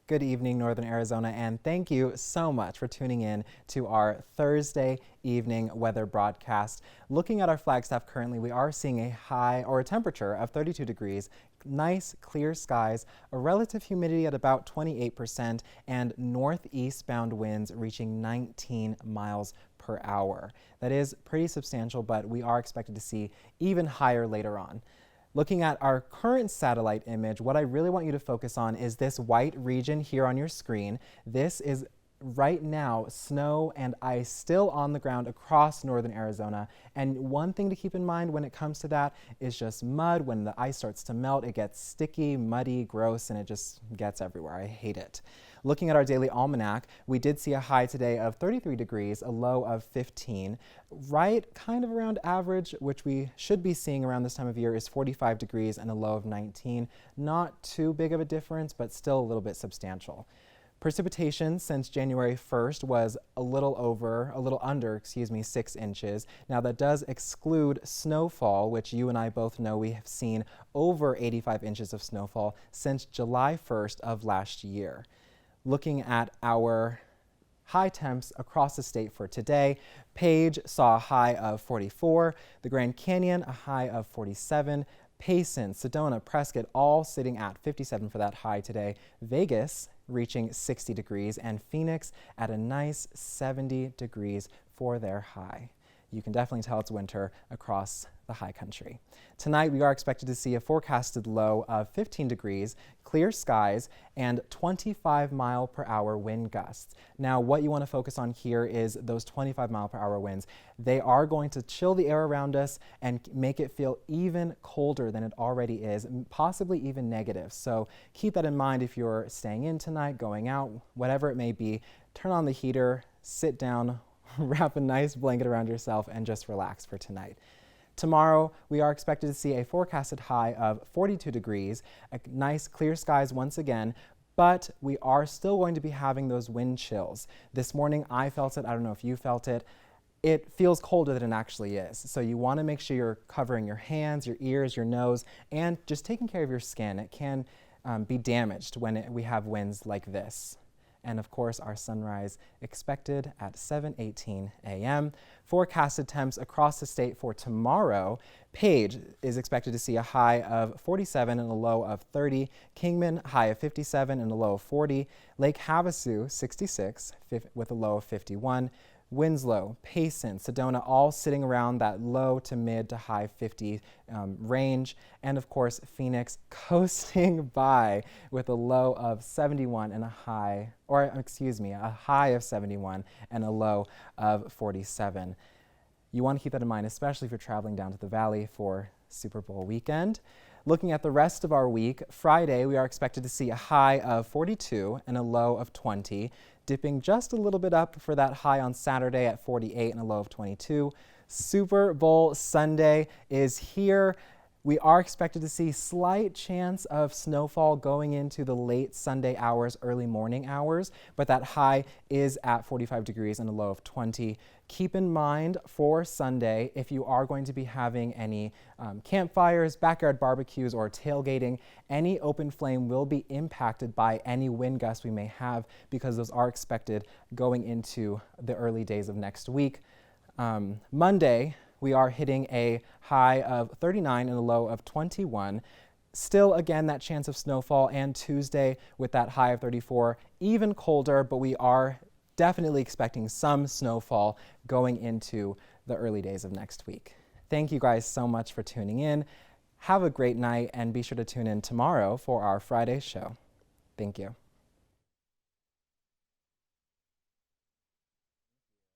Good evening, Northern Arizona, and thank you so much for tuning in to our Thursday evening weather broadcast. Looking at our Flagstaff currently, we are seeing a high or a temperature of 32 degrees, nice clear skies, a relative humidity at about 28%, and northeastbound winds reaching 19 miles per hour. That is pretty substantial, but we are expected to see even higher later on. Looking at our current satellite image, what I really want you to focus on is this white region here on your screen. This is right now snow and ice still on the ground across northern Arizona. And one thing to keep in mind when it comes to that is just mud. When the ice starts to melt, it gets sticky, muddy, gross, and it just gets everywhere. I hate it. Looking at our daily almanac, we did see a high today of 33 degrees, a low of 15. Right kind of around average, which we should be seeing around this time of year, is 45 degrees and a low of 19. Not too big of a difference, but still a little bit substantial. Precipitation since January 1st was a little under 6 inches. Now that does exclude snowfall, which you and I both know we have seen over 85 inches of snowfall since July 1st of last year. Looking at our high temps across the state for today, Page saw a high of 44, the Grand Canyon a high of 47, Payson, Sedona, Prescott all sitting at 57 for that high today, Vegas reaching 60 degrees, and Phoenix at a nice 70 degrees for their high. You can definitely tell it's winter across the high country. Tonight we are expected to see a forecasted low of 15 degrees, clear skies, and 25-mile-per-hour wind gusts. Now what you want to focus on here is those 25-mile-per-hour winds. They are going to chill the air around us and make it feel even colder than it already is, possibly even negative. So keep that in mind if you're staying in tonight, going out, whatever it may be. Turn on the heater, sit down, wrap a nice blanket around yourself, and just relax for tonight. Tomorrow, we are expected to see a forecasted high of 42 degrees, nice clear skies once again, but we are still going to be having those wind chills. This morning, I felt it. I don't know if you felt it. It feels colder than it actually is. So you want to make sure you're covering your hands, your ears, your nose, and just taking care of your skin. It can be damaged when we have winds like this. And of course, our sunrise expected at 7:18 a.m. Forecasted temps across the state for tomorrow. Page is expected to see a high of 47 and a low of 30. Kingman, high of 57 and a low of 40. Lake Havasu, 66 with a low of 51. Winslow, Payson, Sedona, all sitting around that low to mid to high 50 range. And of course, Phoenix coasting by with a low of 71 and a high of 71 and a low of 47. You want to keep that in mind, especially if you're traveling down to the valley for Super Bowl weekend. Looking at the rest of our week, Friday, we are expected to see a high of 42 and a low of 20, dipping just a little bit up for that high on Saturday at 48 and a low of 22. Super Bowl Sunday is here. We are expected to see slight chance of snowfall going into the late Sunday hours, early morning hours, but that high is at 45 degrees and a low of 20. Keep in mind for Sunday, if you are going to be having any campfires, backyard barbecues, or tailgating, any open flame will be impacted by any wind gusts we may have because those are expected going into the early days of next week. Monday, we are hitting a high of 39 and a low of 21. Still, again, that chance of snowfall, and Tuesday with that high of 34, even colder, but we are definitely expecting some snowfall going into the early days of next week. Thank you guys so much for tuning in. Have a great night, and be sure to tune in tomorrow for our Friday show. Thank you.